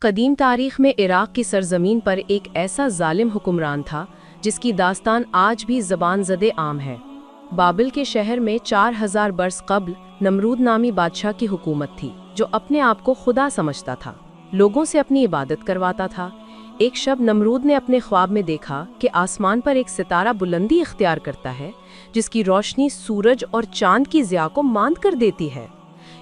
قدیم تاریخ میں عراق کی سرزمین پر ایک ایسا ظالم حکمران تھا جس کی داستان آج بھی زبان زدے عام ہے۔ بابل کے شہر میں 4000 برس قبل نمرود نامی بادشاہ کی حکومت تھی جو اپنے آپ کو خدا سمجھتا تھا، لوگوں سے اپنی عبادت کرواتا تھا۔ ایک شب نمرود نے اپنے خواب میں دیکھا کہ آسمان پر ایک ستارہ بلندی اختیار کرتا ہے جس کی روشنی سورج اور چاند کی ضیاء کو ماند کر دیتی ہے۔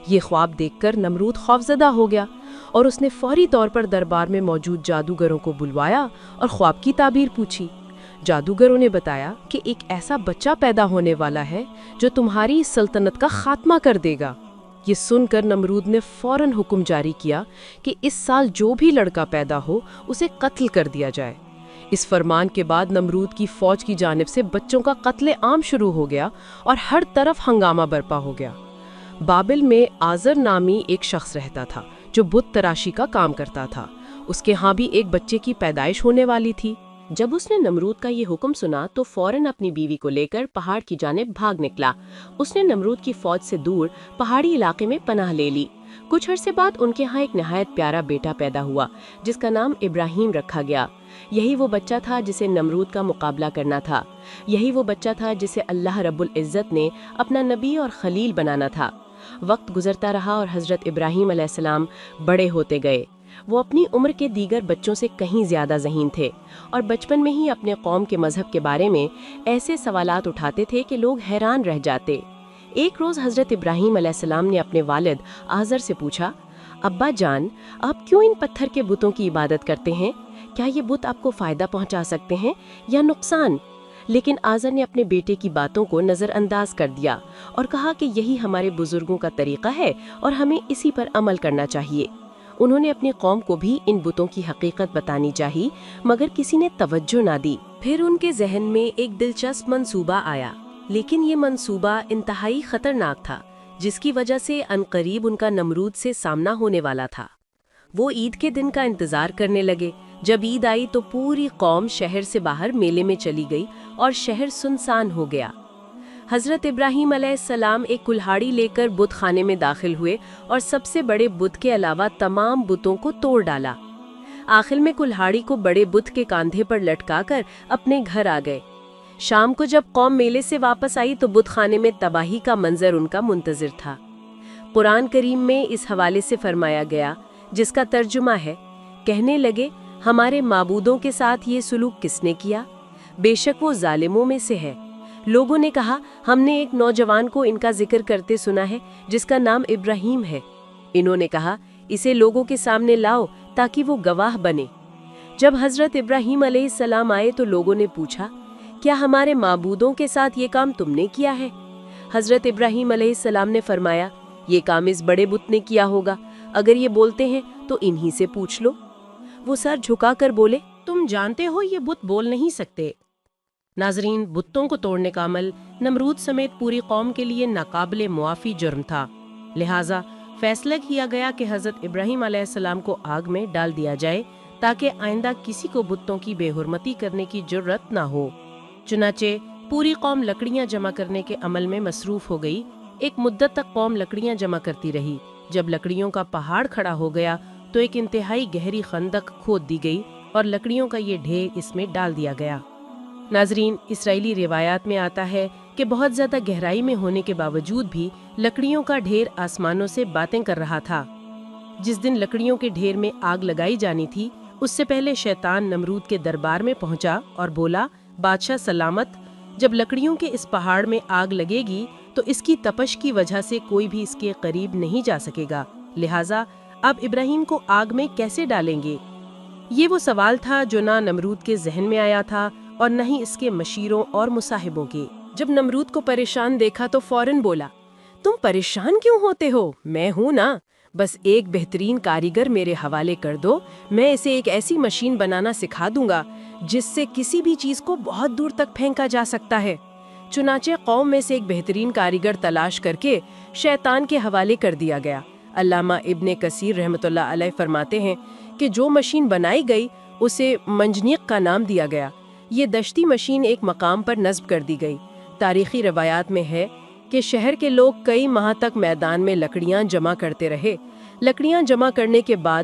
یہ خواب دیکھ کر نمرود خوفزدہ ہو گیا اور اس نے فوری طور پر دربار میں موجود جادوگروں کو بلوایا اور خواب کی تعبیر پوچھی۔ جادوگروں نے بتایا کہ ایک ایسا بچہ پیدا ہونے والا ہے جو تمہاری سلطنت کا خاتمہ کر دے گا۔ یہ سن کر نمرود نے فوراً حکم جاری کیا کہ اس سال جو بھی لڑکا پیدا ہو اسے قتل کر دیا جائے۔ اس فرمان کے بعد نمرود کی فوج کی جانب سے بچوں کا قتل عام شروع ہو گیا اور ہر طرف ہنگامہ برپا ہو گیا۔ بابل میں آزر نامی ایک شخص رہتا تھا جو بت تراشی کا کام کرتا تھا۔ اس کے ہاں بھی ایک بچے کی پیدائش ہونے والی تھی۔ جب اس نے نمرود کا یہ حکم سنا تو فوراً اپنی بیوی کو لے کر پہاڑ کی جانب بھاگ نکلا۔ اس نے نمرود کی فوج سے دور پہاڑی علاقے میں پناہ لے لی۔ کچھ عرصے بعد ان کے ہاں ایک نہایت پیارا بیٹا پیدا ہوا جس کا نام ابراہیم رکھا گیا۔ یہی وہ بچہ تھا جسے نمرود کا مقابلہ کرنا تھا۔ یہی وہ بچہ تھا جسے اللہ رب العزت نے اپنا نبی اور خلیل بنانا تھا۔ وقت گزرتا رہا اور حضرت ابراہیم علیہ السلام بڑے ہوتے گئے۔ وہ اپنی عمر کے دیگر بچوں سے کہیں زیادہ ذہین تھے اور بچپن میں ہی اپنے قوم کے مذہب کے بارے میں ایسے سوالات اٹھاتے تھے کہ لوگ حیران رہ جاتے۔ ایک روز حضرت ابراہیم علیہ السلام نے اپنے والد آزر سے پوچھا، ابا جان، آپ کیوں ان پتھر کے بتوں کی عبادت کرتے ہیں؟ کیا یہ بت آپ کو فائدہ پہنچا سکتے ہیں یا نقصان؟ لیکن آزر نے اپنے بیٹے کی باتوں کو نظر انداز کر دیا اور کہا کہ یہی ہمارے بزرگوں کا طریقہ ہے اور ہمیں اسی پر عمل کرنا چاہیے۔ انہوں نے اپنی قوم کو بھی ان بتوں کی حقیقت بتانی چاہی مگر کسی نے توجہ نہ دی۔ پھر ان کے ذہن میں ایک دلچسپ منصوبہ آیا، لیکن یہ منصوبہ انتہائی خطرناک تھا جس کی وجہ سے عنقریب ان کا نمرود سے سامنا ہونے والا تھا۔ وہ عید کے دن کا انتظار کرنے لگے۔ جب عید آئی تو پوری قوم شہر سے باہر میلے میں چلی گئی اور شہر سنسان ہو گیا۔ حضرت ابراہیم علیہ السلام ایک کلہاڑی لے کر بت خانے میں داخل ہوئے اور سب سے بڑے بت کے علاوہ تمام بتوں کو توڑ ڈالا۔ آخر میں کلہاڑی کو بڑے بت کے کاندھے پر لٹکا کر اپنے گھر آ گئے۔ شام کو جب قوم میلے سے واپس آئی تو بت خانے میں تباہی کا منظر ان کا منتظر تھا۔ قرآن کریم میں اس حوالے سے فرمایا گیا، جس کا ترجمہ ہے، کہنے لگے ہمارے معبودوں کے ساتھ یہ سلوک کس نے کیا؟ بے شک وہ ظالموں میں سے ہے۔ لوگوں نے کہا، ہم نے ایک نوجوان کو ان کا ذکر کرتے سنا ہے جس کا نام ابراہیم ہے۔ انہوں نے کہا، اسے لوگوں کے سامنے لاؤ تاکہ وہ گواہ بنے۔ جب حضرت ابراہیم علیہ السلام آئے تو لوگوں نے پوچھا، کیا ہمارے معبودوں کے ساتھ یہ کام تم نے کیا ہے؟ حضرت ابراہیم علیہ السلام نے فرمایا، یہ کام اس بڑے بت نے کیا ہوگا، اگر یہ بولتے ہیں تو انہی سے پوچھ لو۔ وہ سر جھکا کر بولے، تم جانتے ہو یہ بت بول نہیں سکتے۔ ناظرین، بتوں کو توڑنے کا عمل نمرود سمیت پوری قوم کے لیے ناقابل معافی جرم تھا، لہٰذا فیصلہ کیا گیا کہ حضرت ابراہیم علیہ السلام کو آگ میں ڈال دیا جائے تاکہ آئندہ کسی کو بتوں کی بے حرمتی کرنے کی جرأت نہ ہو۔ چنانچہ پوری قوم لکڑیاں جمع کرنے کے عمل میں مصروف ہو گئی۔ ایک مدت تک قوم لکڑیاں جمع کرتی رہی۔ جب لکڑیوں کا پہاڑ کھڑا ہو گیا تو ایک انتہائی گہری خندق کھود دی گئی اور لکڑیوں کا یہ ڈھیر اس میں ڈال دیا گیا۔ ناظرین، اسرائیلی روایات میں آتا ہے کہ بہت زیادہ گہرائی میں ہونے کے باوجود بھی لکڑیوں کا ڈھیر آسمانوں سے باتیں کر رہا تھا۔ جس دن لکڑیوں کے ڈھیر میں آگ لگائی جانی تھی، اس سے پہلے شیطان نمرود کے دربار میں پہنچا اور بولا، بادشاہ سلامت، جب لکڑیوں کے اس پہاڑ میں آگ لگے گی تو اس کی تپش کی وجہ سے کوئی بھی اس کے قریب نہیں جا سکے گا، لہٰذا اب ابراہیم کو آگ میں کیسے ڈالیں گے؟ یہ وہ سوال تھا جو نہ نمرود کے ذہن میں آیا تھا اور نہ ہی اس کے مشیروں اور مصاحبوں کے۔ جب نمرود کو پریشان دیکھا تو فوراً بولا، تم پریشان کیوں ہوتے ہو؟ میں ہوں نا، بس ایک بہترین کاریگر میرے حوالے کر دو، میں اسے ایک ایسی مشین بنانا سکھا دوں گا جس سے کسی بھی چیز کو بہت دور تک پھینکا جا سکتا ہے۔ چنانچہ قوم میں سے ایک بہترین کاریگر تلاش کر کے شیطان کے حوالے کر دیا گیا۔ علامہ ابن کثیر رحمۃ اللہ علیہ فرماتے ہیں کہ جو مشین بنائی گئی اسے منجنیق کا نام دیا گیا۔ یہ دشتی مشین ایک مقام پر نصب کر دی گئی۔ تاریخی روایات میں ہے کہ شہر کے لوگ کئی ماہ تک میدان میں لکڑیاں جمع کرتے رہے۔ لکڑیاں جمع کرنے کے بعد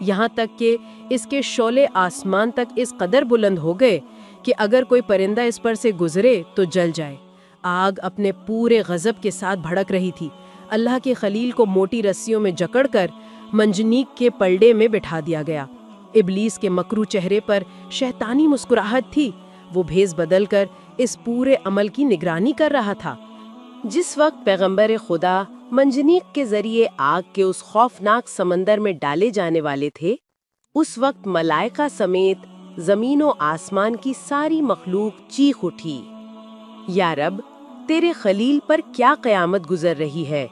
یہاں تک کہ اس کے شعلے آسمان تک اس قدر بلند ہو گئے کہ اگر کوئی پرندہ اس پر سے گزرے تو جل جائے۔ آگ اپنے پورے غضب کے ساتھ بھڑک رہی تھی۔ اللہ کے خلیل کو موٹی رسیوں میں جکڑ کر منجنیق کے پلڑے میں بٹھا دیا گیا۔ ابلیس کے مکرو چہرے پر شیطانی مسکراہٹ تھی۔ وہ بھیس بدل کر اس پورے عمل کی نگرانی کر رہا تھا۔ جس وقت پیغمبر خدا منجنیق کے ذریعے آگ کے اس خوفناک سمندر میں ڈالے جانے والے تھے، اس وقت ملائکہ سمیت زمین و آسمان کی ساری مخلوق چیخ اٹھی، یا رب، تیرے خلیل پر کیا قیامت گزر رہی ہے؟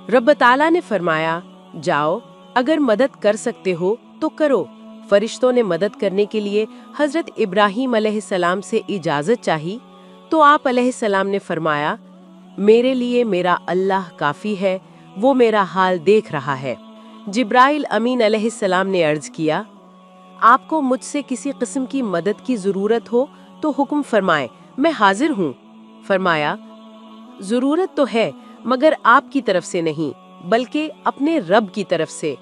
رب تعالیٰ نے فرمایا، جاؤ، اگر مدد کر سکتے ہو تو کرو۔ فرشتوں نے مدد کرنے کے لیے حضرت ابراہیم علیہ السلام سے اجازت چاہی تو آپ علیہ السلام نے فرمایا، میرے لیے میرا اللہ کافی ہے، وہ میرا حال دیکھ رہا ہے۔ جبرائیل امین علیہ السلام نے عرض کیا، آپ کو مجھ سے کسی قسم کی مدد کی ضرورت ہو تو حکم فرمائیں، میں حاضر ہوں۔ فرمایا، ضرورت تو ہے مگر آپ کی طرف سے نہیں بلکہ اپنے رب کی طرف سے۔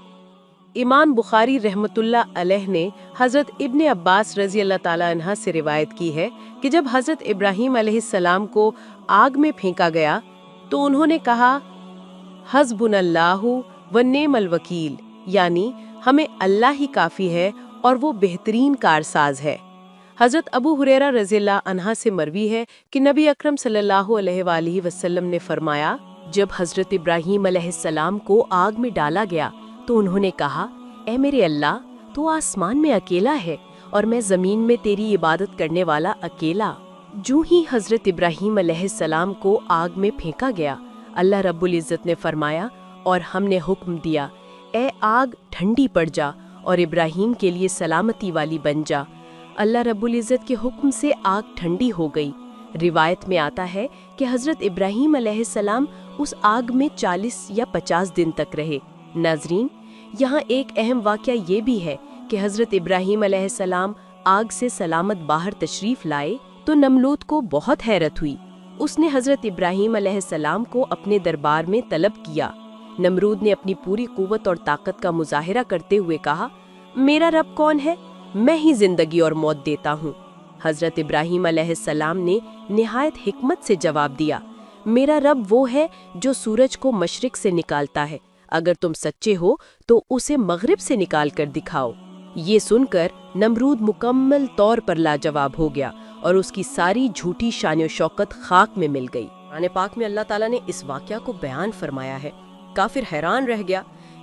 امام بخاری رحمۃ اللہ علیہ نے حضرت ابن عباس رضی اللہ تعالی عنہ سے روایت کی ہے کہ جب حضرت ابراہیم علیہ السلام کو آگ میں پھینکا گیا تو انہوں نے کہا، حسبنا اللہ ونعم الوکیل، یعنی ہمیں اللہ ہی کافی ہے اور وہ بہترین کارساز ہے۔ حضرت ابو ہریرہ رضی اللہ عنہ سے مروی ہے کہ نبی اکرم صلی اللہ علیہ وآلہ وسلم نے فرمایا، جب حضرت ابراہیم علیہ السلام کو آگ میں ڈالا گیا تو انہوں نے کہا، اے میرے اللہ، تو آسمان میں اکیلا ہے اور میں زمین میں تیری عبادت کرنے والا اکیلا۔ جو ہی حضرت ابراہیم علیہ السلام کو آگ میں پھینکا گیا، اللہ رب العزت نے فرمایا، اور ہم نے حکم دیا، اے آگ ٹھنڈی پڑ جا اور ابراہیم کے لیے سلامتی والی بن جا۔ اللہ رب العزت کے حکم سے آگ ٹھنڈی ہو گئی۔ روایت میں آتا ہے کہ حضرت ابراہیم علیہ السلام اس آگ میں 40 یا 50 دن تک رہے۔ ناظرین، یہاں ایک اہم واقعہ یہ بھی ہے کہ حضرت ابراہیم علیہ السلام آگ سے سلامت باہر تشریف لائے تو نملود کو بہت حیرت ہوئی۔ اس نے حضرت ابراہیم علیہ السلام کو اپنے دربار میں طلب کیا۔ نمرود نے اپنی پوری قوت اور طاقت کا مظاہرہ کرتے ہوئے کہا، میرا رب کون ہے؟ میں ہی زندگی اور موت دیتا ہوں۔ حضرت ابراہیم علیہ السلام نے نہایت حکمت سے جواب دیا، میرا رب وہ ہے جو سورج کو مشرق سے نکالتا ہے، اگر تم سچے ہو تو اسے مغرب سے نکال کر دکھاؤ۔ یہ سن کر نمرود مکمل طور پر لاجواب ہو گیا اور اس کی ساری جھوٹی شان و شوکت خاک میں مل گئی۔ قرآن پاک میں اللہ تعالیٰ نے اس واقعہ کو بیان فرمایا ہے۔ کافر حیران رہ گیا۔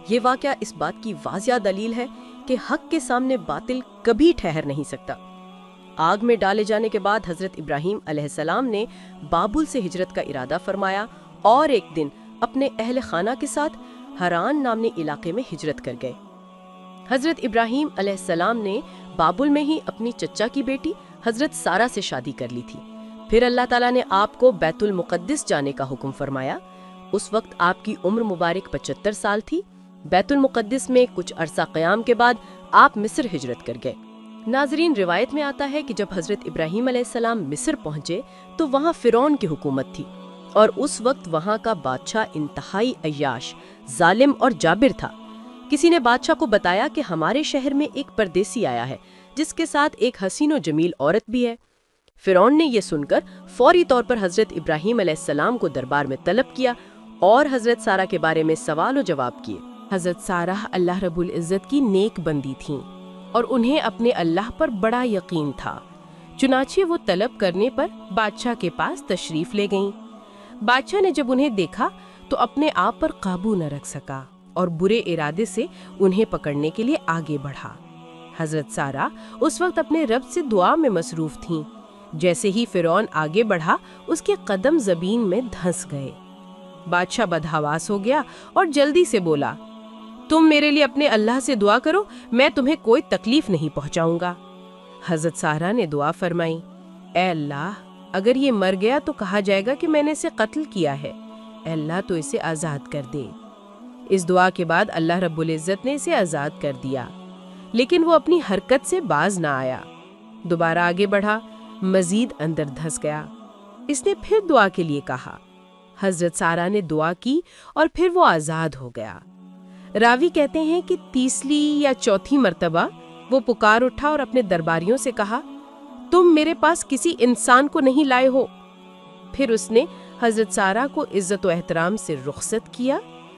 یہ واقعہ اس بات کی واضح دلیل ہے کہ حق کے سامنے باطل کبھی ٹھہر نہیں سکتا۔ آگ میں ڈالے جانے کے بعد حضرت ابراہیم علیہ السلام نے بابل سے ہجرت کا ارادہ فرمایا اور ایک دن اپنے اہل خانہ کے ساتھ ہران نامنے علاقے میں ہجرت کر گئے۔ حضرت ابراہیم علیہ السلام نے بابل میں ہی اپنی چچا کی بیٹی حضرت سارہ سے شادی کر لی تھی۔ پھر اللہ تعالیٰ نے آپ کو بیت المقدس جانے کا حکم فرمایا۔ اس وقت آپ کی عمر مبارک 75 سال تھی۔ بیت المقدس میں کچھ عرصہ قیام کے بعد آپ مصر ہجرت کر گئے۔ ناظرین، روایت میں آتا ہے کہ جب حضرت ابراہیم علیہ السلام مصر پہنچے تو وہاں فرعون کی حکومت تھی اور اس وقت وہاں کا بادشاہ انتہائی عیاش، ظالم اور جابر تھا۔ کسی نے بادشاہ کو بتایا کہ ہمارے شہر میں ایک پردیسی آیا ہے جس کے ساتھ ایک حسین و جمیل عورت بھی ہے۔ فرعون نے یہ سن کر فوری طور پر حضرت ابراہیم علیہ السلام کو دربار میں طلب کیا اور حضرت سارہ کے بارے میں سوال و جواب کیے۔ حضرت سارہ اللہ رب العزت کی نیک بندی تھیں اور انہیں اپنے اللہ پر بڑا یقین تھا، چنانچہ وہ طلب کرنے پر بادشاہ کے پاس تشریف لے گئیں۔ بادشاہ نے جب انہیں دیکھا تو اپنے آپ پر قابو نہ رکھ سکا اور برے ارادے سے انہیں پکڑنے کے لیے آگے بڑھا۔ حضرت سارہ اس وقت اپنے رب سے دعا میں مصروف تھیں۔ جیسے ہی فرعون آگے بڑھا، اس کے قدم زمین میں دھنس گئے۔ بادشاہ بدحواس ہو گیا اور جلدی سے بولا، تم میرے لیے اپنے اللہ سے دعا کرو، میں تمہیں کوئی تکلیف نہیں پہنچاؤں گا۔ حضرت سارہ نے دعا فرمائی، اے اللہ، اگر یہ مر گیا تو کہا جائے گا کہ میں نے اسے قتل کیا ہے، اے اللہ تو اسے آزاد کر دے۔ اس دعا کے بعد اللہ رب العزت نے اسے آزاد کر دیا، لیکن وہ اپنی حرکت سے باز نہ آیا۔ دوبارہ آگے بڑھا، مزید اندر دھس گیا۔ اس نے پھر دعا کے لیے کہا۔ حضرت سارہ نے دعا کی اور پھر وہ آزاد ہو گیا۔ راوی کہتے ہیں کہ تیسری یا چوتھی مرتبہ وہ پکار اٹھا اور اپنے درباریوں سے کہا، تم میرے پاس کسی انسان کو نہیں لائے ہو۔ پھر اس نے حضرت سارہ کو عزت و احترام سے رخصت کیا،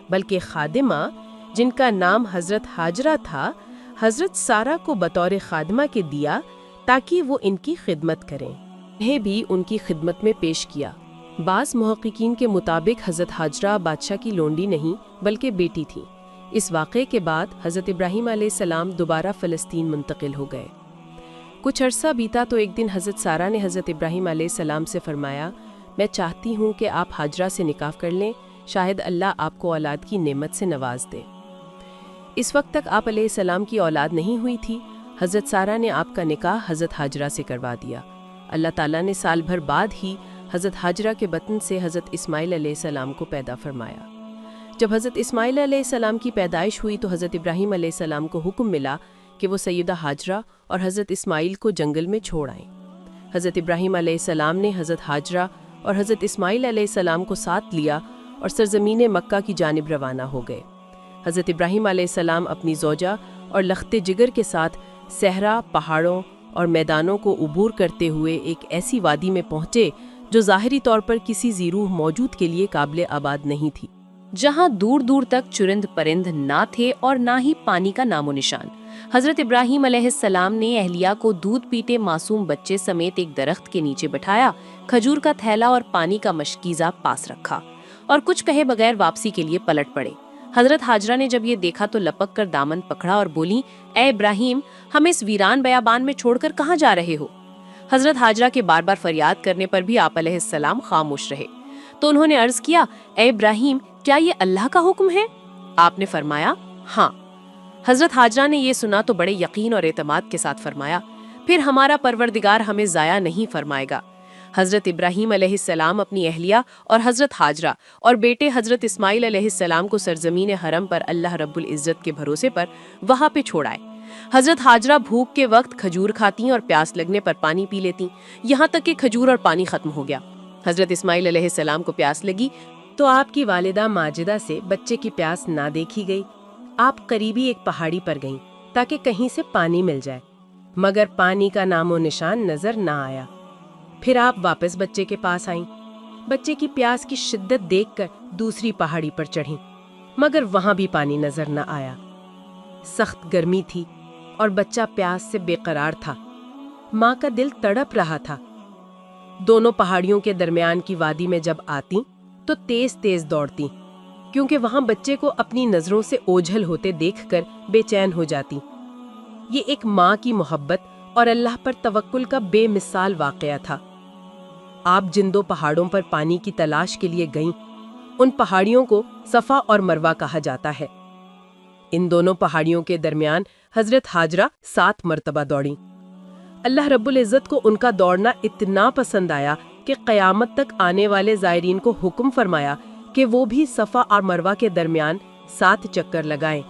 بلکہ خادمہ جن کا نام حضرت ہاجرہ تھا، حضرت سارہ کو بطور خادمہ کے دیا تاکہ وہ ان کی خدمت کریں۔ انہیں بھی ان کی خدمت میں پیش کیا۔ بعض محققین کے مطابق حضرت ہاجرہ بادشاہ کی لونڈی نہیں بلکہ بیٹی تھی۔ اس واقعے کے بعد حضرت ابراہیم علیہ السلام دوبارہ فلسطین منتقل ہو گئے۔ کچھ عرصہ بیتا تو ایک دن حضرت سارہ نے حضرت ابراہیم علیہ السلام سے فرمایا، میں چاہتی ہوں کہ آپ ہاجرہ سے نکاح کر لیں، شاید اللہ آپ کو اولاد کی نعمت سے نواز دے۔ اس وقت تک آپ علیہ السلام کی اولاد نہیں ہوئی تھی۔ حضرت سارہ نے آپ کا نکاح حضرت ہاجرہ سے کروا دیا۔ اللہ تعالیٰ نے سال بھر بعد ہی حضرت ہاجرہ کے بطن سے حضرت اسماعیل علیہ السلام کو پیدا فرمایا۔ جب حضرت اسماعیل علیہ السلام کی پیدائش ہوئی تو حضرت ابراہیم علیہ السلام کو حکم ملا کہ وہ سیدہ ہاجرہ اور حضرت اسماعیل کو جنگل میں چھوڑ آئیں۔ حضرت ابراہیم علیہ السلام نے حضرت ہاجرہ اور حضرت اسماعیل علیہ السلام کو ساتھ لیا اور سرزمین مکہ کی جانب روانہ ہو گئے۔ حضرت ابراہیم علیہ السلام اپنی زوجہ اور لخت جگر کے ساتھ صحرا، پہاڑوں اور میدانوں کو عبور کرتے ہوئے ایک ایسی وادی میں پہنچے جو ظاہری طور پر کسی ذی روح موجود کے لیے قابل آباد نہیں تھی، جہاں دور دور تک چرند پرند نہ تھے اور نہ ہی پانی کا نام و نشان۔ حضرت ابراہیم علیہ السلام نے اہلیہ کو دودھ پیتے معصوم بچے سمیت ایک درخت کے نیچے بٹھایا، کھجور کا تھیلا اور پانی کا مشکیزہ پاس رکھا اور کچھ کہے بغیر واپسی کے لیے پلٹ پڑے۔ حضرت ہاجرہ نے جب یہ دیکھا تو لپک کر دامن پکڑا اور بولی، اے ابراہیم، ہم اس ویران بیابان میں چھوڑ کر کہاں جا رہے ہو؟ حضرت ہاجرہ کے بار بار فریاد کرنے پر بھی آپ علیہ السلام خاموش رہے تو انہوں نے عرض کیا، اے ابراہیم، کیا یہ اللہ کا حکم ہے؟ آپ نے فرمایا، ہاں۔ حضرت ہاجرہ نے یہ سنا تو بڑے یقین اور اعتماد کے ساتھ فرمایا، پھر ہمارا پروردگار ہمیں ضائع نہیں فرمائے گا۔ حضرت ابراہیم علیہ السلام اپنی اہلیہ اور حضرت ہاجرہ اور بیٹے حضرت اسماعیل علیہ السلام کو سرزمین حرم پر اللہ رب العزت کے بھروسے پر وہاں پہ چھوڑ آئے۔ حضرت ہاجرہ بھوک کے وقت کھجور کھاتیں اور پیاس لگنے پر پانی پی لیتیں، یہاں تک کہ کھجور اور پانی ختم ہو گیا۔ حضرت اسماعیل علیہ السلام کو پیاس لگی تو آپ کی والدہ ماجدہ سے بچے کی پیاس نہ دیکھی گئی۔ آپ قریبی ایک پہاڑی پر گئیں تاکہ کہیں سے پانی مل جائے، مگر پانی کا نام و نشان نظر نہ آیا۔ پھر آپ واپس بچے کے پاس آئیں۔ بچے کی پیاس کی شدت دیکھ کر دوسری پہاڑی پر چڑھیں، مگر وہاں بھی پانی نظر نہ آیا۔ سخت گرمی تھی اور بچہ پیاس سے بے قرار تھا۔ ماں کا دل تڑپ رہا تھا۔ دونوں پہاڑیوں کے درمیان کی وادی میں جب آتیں تو تیز تیز دوڑتیں، کیونکہ وہاں بچے کو اپنی نظروں سے اوجھل ہوتے دیکھ کر بے چین ہو جاتی۔ یہ ایک ماں کی محبت اور اللہ پر توکل کا بے مثال واقعہ تھا۔ آپ جن دو پہاڑوں پر پانی کی تلاش کے لیے گئیں، ان پہاڑیوں کو صفا اور مروہ کہا جاتا ہے۔ ان دونوں پہاڑیوں کے درمیان حضرت ہاجرہ 7 مرتبہ دوڑیں۔ اللہ رب العزت کو ان کا دوڑنا اتنا پسند آیا کہ قیامت تک آنے والے زائرین کو حکم فرمایا کہ وہ بھی صفا اور مروہ کے درمیان 7 چکر لگائیں۔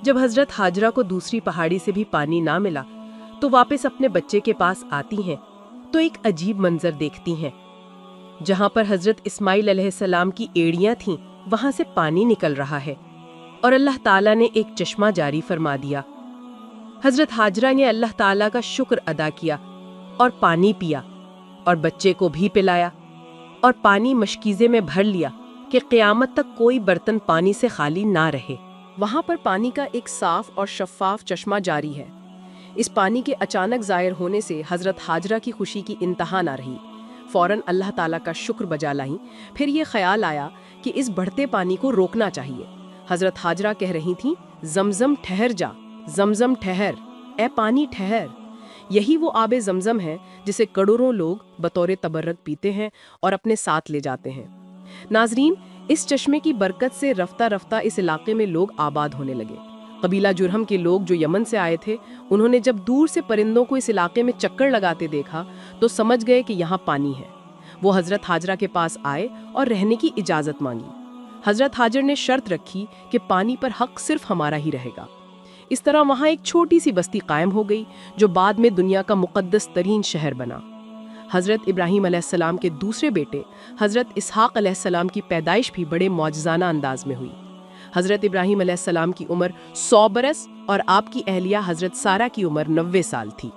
جب حضرت ہاجرہ کو دوسری پہاڑی سے بھی پانی نہ ملا تو واپس اپنے بچے کے پاس آتی ہیں تو ایک عجیب منظر دیکھتی ہیں۔ جہاں پر حضرت اسماعیل علیہ السلام کی ایڑیاں تھیں وہاں سے پانی نکل رہا ہے اور اللہ تعالیٰ نے ایک چشمہ جاری فرما دیا۔ حضرت ہاجرہ نے اللہ تعالیٰ کا شکر ادا کیا اور پانی پیا اور بچے کو بھی پلایا اور پانی مشکیزے میں بھر لیا کہ قیامت تک کوئی برتن پانی سے خالی نہ رہے۔ وہاں پر پانی کا ایک صاف اور شفاف چشمہ جاری ہے۔ اس پانی کے اچانک ظاہر ہونے سے حضرت ہاجرہ کی خوشی کی انتہا نہ رہی۔ فوراً اللہ تعالیٰ کا شکر بجا لائیں۔ پھر یہ خیال آیا کہ اس بڑھتے پانی کو روکنا چاہیے۔ حضرت ہاجرہ کہہ رہی تھیں، زمزم ٹھہر جا، زمزم ٹھہر، اے پانی ٹھہر۔ یہی وہ آب زمزم ہے جسے کروڑوں لوگ بطور تبرک پیتے ہیں اور اپنے ساتھ لے جاتے ہیں۔ ناظرین، اس چشمے کی برکت سے رفتہ رفتہ اس علاقے میں لوگ آباد ہونے لگے۔ قبیلہ جرہم کے لوگ جو یمن سے آئے تھے، انہوں نے جب دور سے پرندوں کو اس علاقے میں چکر لگاتے دیکھا تو سمجھ گئے کہ یہاں پانی ہے۔ وہ حضرت ہاجرہ کے پاس آئے اور رہنے کی اجازت مانگی۔ حضرت ہاجر نے شرط رکھی کہ پانی پر حق صرف ہمارا ہی رہے گا۔ اس طرح وہاں ایک چھوٹی سی بستی قائم ہو گئی جو بعد میں دنیا کا مقدس ترین شہر بنا۔ حضرت ابراہیم علیہ السلام کے دوسرے بیٹے حضرت اسحاق علیہ السلام کی پیدائش بھی بڑے معجزانہ انداز میں ہوئی۔ حضرت ابراہیم علیہ السلام کی عمر 100 برس اور آپ کی اہلیہ حضرت سارہ کی عمر 90 سال تھی۔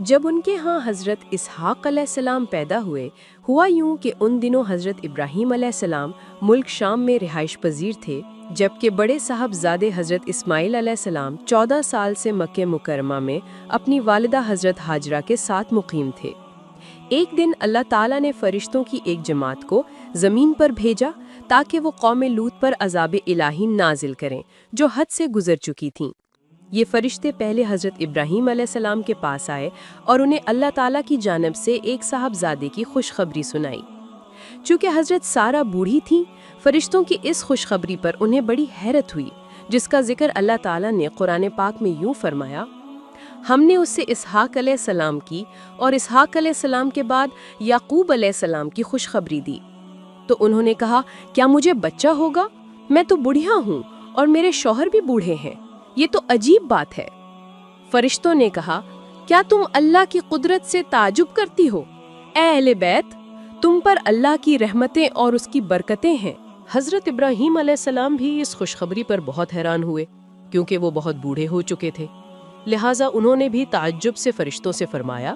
جب ان کے ہاں حضرت اسحاق علیہ السلام پیدا ہوئے، ہوا یوں کہ ان دنوں حضرت ابراہیم علیہ السلام ملک شام میں رہائش پذیر تھے، جبکہ بڑے صاحبزادے حضرت اسماعیل علیہ السلام 14 سال سے مکہ مکرمہ میں اپنی والدہ حضرت ہاجرہ کے ساتھ مقیم تھے۔ ایک دن اللہ تعالیٰ نے فرشتوں کی ایک جماعت کو زمین پر بھیجا تاکہ وہ قوم لوط پر عذاب الہی نازل کریں جو حد سے گزر چکی تھیں۔ یہ فرشتے پہلے حضرت ابراہیم علیہ السلام کے پاس آئے اور انہیں اللہ تعالیٰ کی جانب سے ایک صاحبزادے کی خوشخبری سنائی۔ چونکہ حضرت سارہ بوڑھی تھیں، فرشتوں کی اس خوشخبری پر انہیں بڑی حیرت ہوئی، جس کا ذکر اللہ تعالیٰ نے قرآن پاک میں یوں فرمایا: ہم نے اس سے اسحاق علیہ السلام کی اور اسحاق علیہ السلام کے بعد یعقوب علیہ السلام کی خوشخبری دی۔ تو انہوں نے کہا، کیا مجھے بچہ ہوگا؟ میں تو بڑھیا ہوں اور میرے شوہر بھی بوڑھے ہیں، یہ تو عجیب بات ہے۔ فرشتوں نے کہا، کیا تم اللہ کی قدرت سے تعجب کرتی ہو؟ اے اہل بیت، تم پر اللہ کی رحمتیں اور اس کی برکتیں ہیں۔ حضرت ابراہیم علیہ السلام بھی اس خوشخبری پر بہت حیران ہوئے، کیونکہ وہ بہت بوڑھے ہو چکے تھے۔ لہٰذا انہوں نے بھی تعجب سے فرشتوں سے فرمایا،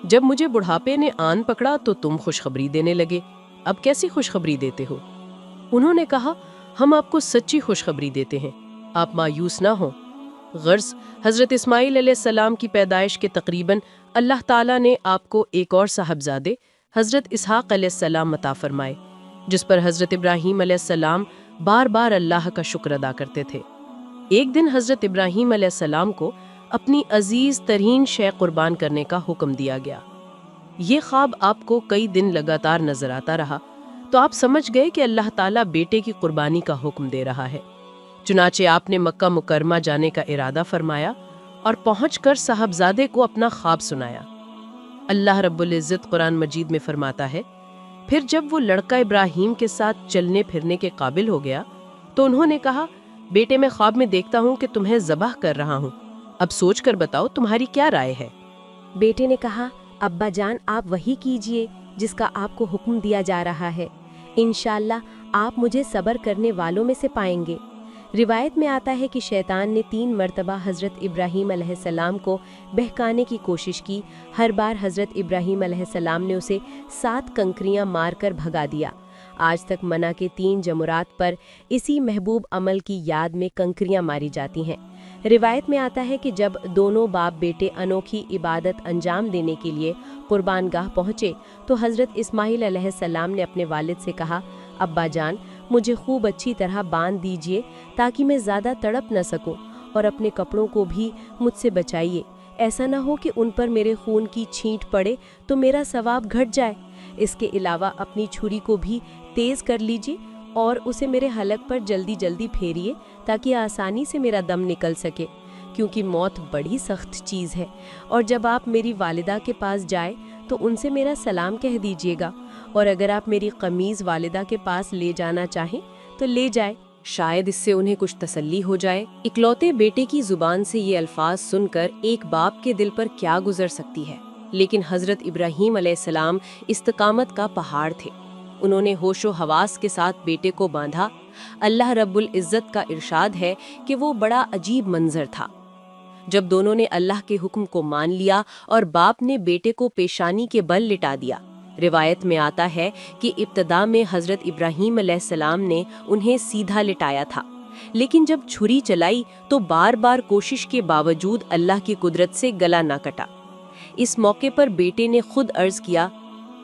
جب مجھے بڑھاپے نے آن پکڑا تو تم خوشخبری دینے لگے، اب کیسی خوشخبری دیتے ہو؟ انہوں نے کہا، ہم آپ کو سچی خوشخبری دیتے ہیں، آپ مایوس نہ ہوں۔ غرض حضرت اسماعیل علیہ السلام کی پیدائش کے تقریباً اللہ تعالیٰ نے آپ کو ایک اور صاحبزادے حضرت اسحاق علیہ السلام عطا فرمائے، جس پر حضرت ابراہیم علیہ السلام بار بار اللہ کا شکر ادا کرتے تھے۔ ایک دن حضرت ابراہیم علیہ السلام کو اپنی عزیز ترین شے قربان کرنے کا حکم دیا گیا۔ یہ خواب آپ کو کئی دن لگاتار نظر آتا رہا تو آپ سمجھ گئے کہ اللہ تعالیٰ بیٹے کی قربانی کا حکم دے رہا ہے۔ چنانچہ آپ نے مکہ مکرمہ جانے کا ارادہ فرمایا اور پہنچ کر صاحبزادے کو اپنا خواب سنایا۔ اللہ رب العزت قرآن مجید میں فرماتا ہے، پھر جب وہ لڑکا ابراہیم کے ساتھ چلنے پھرنے کے قابل ہو گیا تو انہوں نے کہا، بیٹے میں خواب میں دیکھتا ہوں کہ تمہیں ذبح کر رہا ہوں، اب سوچ کر بتاؤ تمہاری کیا رائے ہے؟ بیٹے نے کہا، ابا جان آپ وہی کیجئے جس کا آپ کو حکم دیا جا رہا ہے، انشاءاللہ آپ مجھے صبر کرنے والوں میں سے پائیں گے۔ روایت میں آتا ہے کہ شیطان نے 3 مرتبہ حضرت ابراہیم علیہ السلام کو بہکانے کی کوشش کی، ہر بار حضرت ابراہیم علیہ السلام نے اسے 7 کنکریاں مار کر بھگا دیا۔ آج تک منع کے 3 جمرات پر اسی محبوب عمل کی یاد میں کنکریاں ماری جاتی ہیں۔ روایت میں آتا ہے کہ جب دونوں باپ بیٹے انوکھی عبادت انجام دینے کے لیے قربان گاہ پہنچے تو حضرت اسماعیل علیہ السلام نے اپنے والد سے کہا، ابا جان مجھے خوب اچھی طرح باندھ دیجئے تاکہ میں زیادہ تڑپ نہ سکوں، اور اپنے کپڑوں کو بھی مجھ سے بچائیے، ایسا نہ ہو کہ ان پر میرے خون کی چھینٹ پڑے تو میرا ثواب گھٹ جائے۔ اس کے علاوہ اپنی چھری کو بھی تیز کر لیجئے اور اسے میرے حلق پر جلدی جلدی پھیریے تاکہ آسانی سے میرا دم نکل سکے، کیونکہ موت بڑی سخت چیز ہے۔ اور جب آپ میری والدہ کے پاس جائے تو ان سے میرا سلام کہہ دیجیے گا، اور اگر آپ میری قمیض والدہ کے پاس لے جانا چاہیں تو لے جائے، شاید اس سے انہیں کچھ تسلی ہو جائے۔ اکلوتے بیٹے کی زبان سے یہ الفاظ سن کر ایک باپ کے دل پر کیا گزر سکتی ہے، لیکن حضرت ابراہیم علیہ السلام استقامت کا پہاڑ تھے۔ انہوں نے ہوش و حواس کے ساتھ بیٹے کو باندھا۔ اللہ رب العزت کا ارشاد ہے کہ وہ بڑا عجیب منظر تھا جب دونوں نے اللہ کے حکم کو مان لیا اور باپ نے بیٹے کو پیشانی کے بل لٹا دیا۔ روایت میں آتا ہے کہ ابتدا میں حضرت ابراہیم علیہ السلام نے انہیں سیدھا لٹایا تھا، لیکن جب چھری چلائی تو بار بار کوشش کے باوجود اللہ کی قدرت سے گلا نہ کٹا۔ اس موقع پر بیٹے نے خود عرض کیا،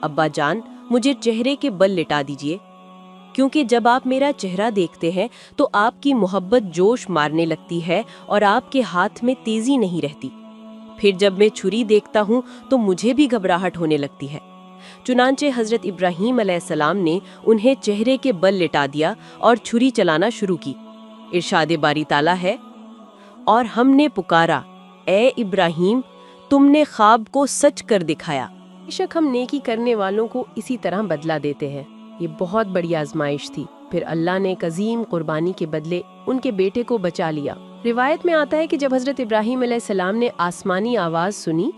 ابا جان مجھے چہرے کے بل لٹا دیجئے، کیونکہ جب آپ میرا چہرہ دیکھتے ہیں تو آپ کی محبت جوش مارنے لگتی ہے اور آپ کے ہاتھ میں تیزی نہیں رہتی، پھر جب میں چھری دیکھتا ہوں تو مجھے بھی گھبراہٹ ہونے لگتی ہے۔ چنانچہ حضرت ابراہیم علیہ السلام نے انہیں چہرے کے بل لٹا دیا اور چھری چلانا شروع کی۔ ارشاد باری تعالیٰ ہے، اور ہم نے پکارا، اے ابراہیم تم نے خواب کو سچ کر دکھایا۔ بے شک ہم نیکی کرنے والوں کو اسی طرح بدلہ دیتے ہیں۔ یہ بہت بڑی آزمائش تھی، پھر اللہ نے ایک عظیم قربانی کے بدلے ان کے بیٹے کو بچا لیا۔ روایت میں آتا ہے کہ جب حضرت ابراہیم علیہ السلام نے آسمانی آواز سنی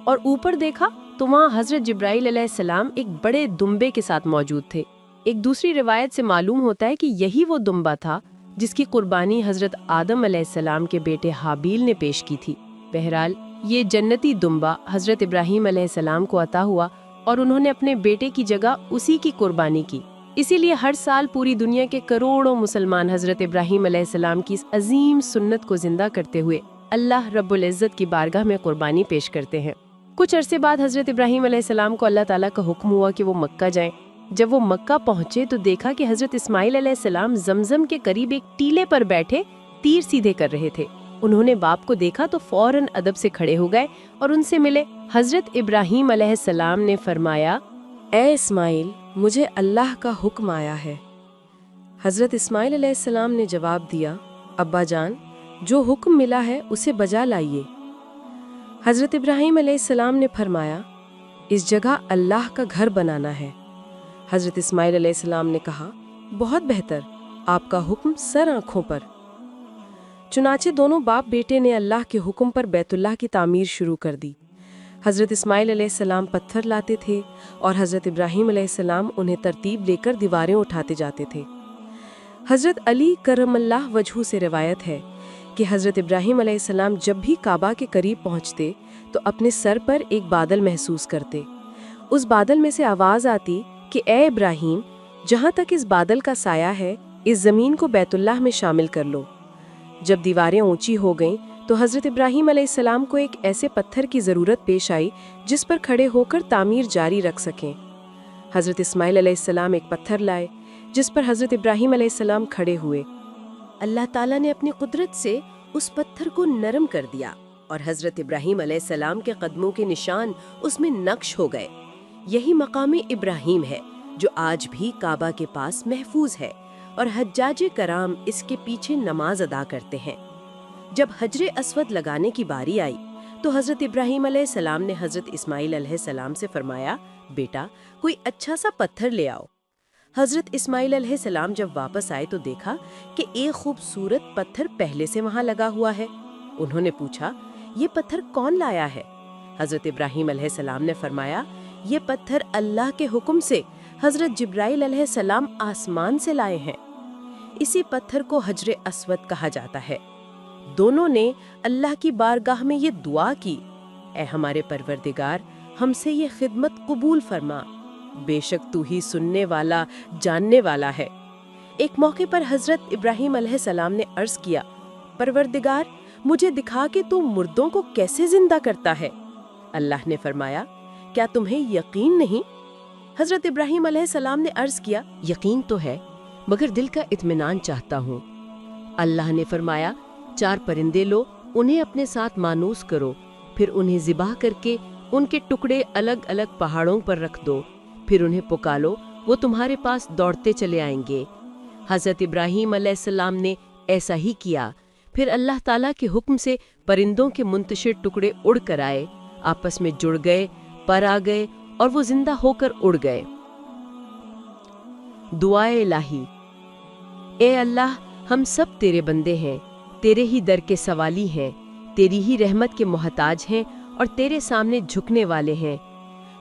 اور اوپر دیکھا تو وہاں حضرت جبرائیل علیہ السلام ایک بڑے دمبے کے ساتھ موجود تھے۔ ایک دوسری روایت سے معلوم ہوتا ہے کہ یہی وہ دمبا تھا جس کی قربانی حضرت آدم علیہ السلام کے بیٹے حابیل نے پیش کی تھی۔ بہرحال یہ جنتی دمبا حضرت ابراہیم علیہ السلام کو عطا ہوا اور انہوں نے اپنے بیٹے کی جگہ اسی کی قربانی کی۔ اسی لیے ہر سال پوری دنیا کے کروڑوں مسلمان حضرت ابراہیم علیہ السلام کی اس عظیم سنت کو زندہ کرتے ہوئے اللہ رب العزت کی بارگاہ میں قربانی پیش کرتے ہیں۔ کچھ عرصے بعد حضرت ابراہیم علیہ السلام کو اللہ تعالیٰ کا حکم ہوا کہ وہ مکہ جائیں۔ جب وہ مکہ پہنچے تو دیکھا کہ حضرت اسماعیل علیہ السلام زمزم کے قریب ایک ٹیلے پر بیٹھے تیر سیدھے کر رہے تھے۔ انہوں نے باپ کو دیکھا تو فوراً ادب سے کھڑے ہو گئے اور ان سے ملے۔ حضرت ابراہیم علیہ السلام نے فرمایا، اے اسماعیل، مجھے اللہ کا حکم آیا ہے۔ حضرت اسماعیل علیہ السلام نے جواب دیا، ابا جان، جو حکم ملا ہے اسے بجا لائیے۔ حضرت ابراہیم علیہ السلام نے فرمایا، اس جگہ اللہ کا گھر بنانا ہے۔ حضرت اسماعیل علیہ السلام نے کہا، بہت بہتر، آپ کا حکم سر آنکھوں پر۔ چنانچہ دونوں باپ بیٹے نے اللہ کے حکم پر بیت اللہ کی تعمیر شروع کر دی۔ حضرت اسماعیل علیہ السلام پتھر لاتے تھے اور حضرت ابراہیم علیہ السلام انہیں ترتیب لے کر دیواریں اٹھاتے جاتے تھے۔ حضرت علی کرم اللہ وجہہ سے روایت ہے کہ حضرت ابراہیم علیہ السلام جب بھی کعبہ کے قریب پہنچتے تو اپنے سر پر ایک بادل محسوس کرتے۔ اس بادل میں سے آواز آتی کہ اے ابراہیم، جہاں تک اس بادل کا سایہ ہے اس زمین کو بیت اللہ میں شامل کر لو۔ جب دیواریں اونچی ہو گئیں تو حضرت ابراہیم علیہ السلام کو ایک ایسے پتھر کی ضرورت پیش آئی جس پر کھڑے ہو کر تعمیر جاری رکھ سکیں۔ حضرت اسماعیل علیہ السلام ایک پتھر لائے جس پر حضرت ابراہیم علیہ السلام کھڑے ہوئے۔ اللہ تعالیٰ نے اپنی قدرت سے اس پتھر کو نرم کر دیا اور حضرت ابراہیم علیہ السلام کے قدموں کے نشان اس میں نقش ہو گئے۔ یہی مقام ابراہیم ہے جو آج بھی کعبہ کے پاس محفوظ ہے اور حجاج کرام اس کے پیچھے نماز ادا کرتے ہیں۔ جب حجر اسود لگانے کی باری آئی تو حضرت ابراہیم علیہ السلام نے حضرت اسماعیل علیہ السلام سے فرمایا، بیٹا کوئی اچھا سا پتھر لے آؤ۔ حضرت اسماعیل علیہ السلام جب واپس آئے تو دیکھا کہ ایک خوبصورت پتھر پہلے سے وہاں لگا ہوا ہے۔ انہوں نے پوچھا، یہ پتھر کون لایا ہے؟ حضرت ابراہیم علیہ السلام نے فرمایا، یہ پتھر اللہ کے حکم سے حضرت جبرائیل علیہ السلام آسمان سے لائے ہیں۔ اسی پتھر کو حجر اسود کہا جاتا ہے۔ دونوں نے اللہ کی بارگاہ میں یہ دعا کی، اے ہمارے پروردگار، ہم سے یہ خدمت قبول فرما، بے شک تو ہی سننے والا جاننے والا ہے۔ ایک موقع پر حضرت ابراہیم علیہ السلام نے عرض کیا، پروردگار مجھے دکھا کہ تو مردوں کو کیسے زندہ کرتا ہے۔ اللہ نے فرمایا، کیا تمہیں یقین نہیں؟ حضرت ابراہیم علیہ السلام نے عرض کیا، یقین تو ہے مگر دل کا اطمینان چاہتا ہوں۔ اللہ نے فرمایا، 4 پرندے لو، انہیں اپنے ساتھ مانوس کرو، پھر انہیں ذبح کر کے ان کے ٹکڑے الگ الگ پہاڑوں پر رکھ دو، پھر انہیں پکالو، وہ تمہارے پاس دوڑتے چلے آئیں گے۔ حضرت ابراہیم علیہ السلام نے ایسا ہی کیا۔ پھر اللہ تعالیٰ کے حکم سے پرندوں کے منتشر ٹکڑے اڑ کر آئے، آپس میں جڑ گئے، پر آ گئے اور وہ زندہ ہو کر اڑ گئے۔ دعائے الہی۔ اے اللہ، ہم سب تیرے بندے ہیں، تیرے ہی در کے سوالی ہیں، تیری ہی رحمت کے محتاج ہیں اور تیرے سامنے جھکنے والے ہیں۔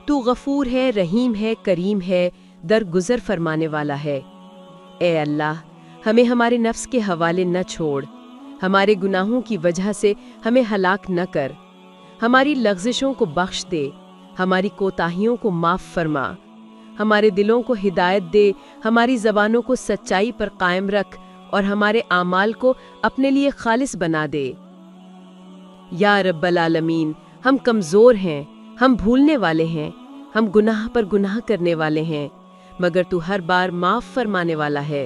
تو غفور ہے، رحیم ہے، کریم ہے، درگزر فرمانے والا ہے۔ اے اللہ، ہمیں ہمارے نفس کے حوالے نہ چھوڑ، ہمارے گناہوں کی وجہ سے ہمیں ہلاک نہ کر، ہماری لغزشوں کو بخش دے، ہماری کوتاہیوں کو معاف فرما، ہمارے دلوں کو ہدایت دے، ہماری زبانوں کو سچائی پر قائم رکھ اور ہمارے اعمال کو اپنے لیے خالص بنا دے۔ یا رب العالمین، ہم کمزور ہیں، ہم بھولنے والے ہیں، ہم گناہ پر گناہ کرنے والے ہیں، مگر تو ہر بار معاف فرمانے والا ہے۔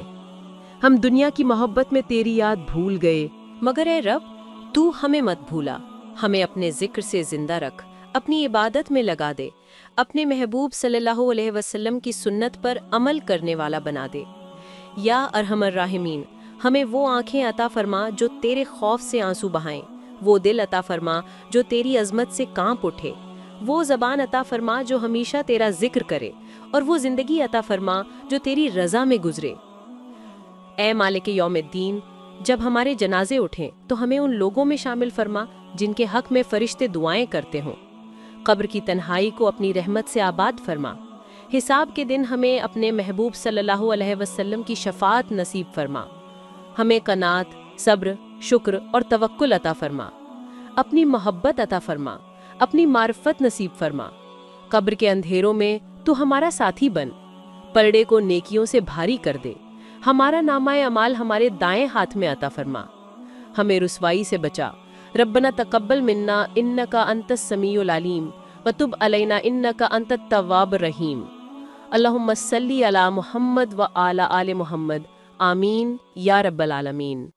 ہم دنیا کی محبت میں تیری یاد بھول گئے، مگر اے رب تو ہمیں مت بھولا، ہمیں اپنے ذکر سے زندہ رکھ، اپنی عبادت میں لگا دے، اپنے محبوب صلی اللہ علیہ وسلم کی سنت پر عمل کرنے والا بنا دے۔ یا ارحم الراحمین، ہمیں وہ آنکھیں عطا فرما جو تیرے خوف سے آنسو بہائیں، وہ دل عطا فرما جو تیری عظمت سے کانپ اٹھے، وہ زبان عطا فرما جو ہمیشہ تیرا ذکر کرے، اور وہ زندگی عطا فرما جو تیری رضا میں گزرے۔ اے مالک یوم الدین، جب ہمارے جنازے اٹھیں تو ہمیں ان لوگوں میں شامل فرما جن کے حق میں فرشتے دعائیں کرتے ہوں۔ قبر کی تنہائی کو اپنی رحمت سے آباد فرما، حساب کے دن ہمیں اپنے محبوب صلی اللہ علیہ وسلم کی شفاعت نصیب فرما، ہمیں قناعت، صبر، شکر اور توکل عطا فرما، اپنی محبت عطا فرما، اپنی معرفت نصیب فرما، قبر کے اندھیروں میں تو ہمارا ساتھی بن، پلڑے کو نیکیوں سے بھاری کر دے، ہمارا نامہ اعمال ہمارے دائیں ہاتھ میں عطا فرما، ہمیں رسوائی سے بچا، ربنا تقبل منا انکا انت السمیع العلیم وتب علینا انکا انت التواب الرحیم، اللہم صلی علی محمد و علی آل محمد، آمین یا رب العالمین۔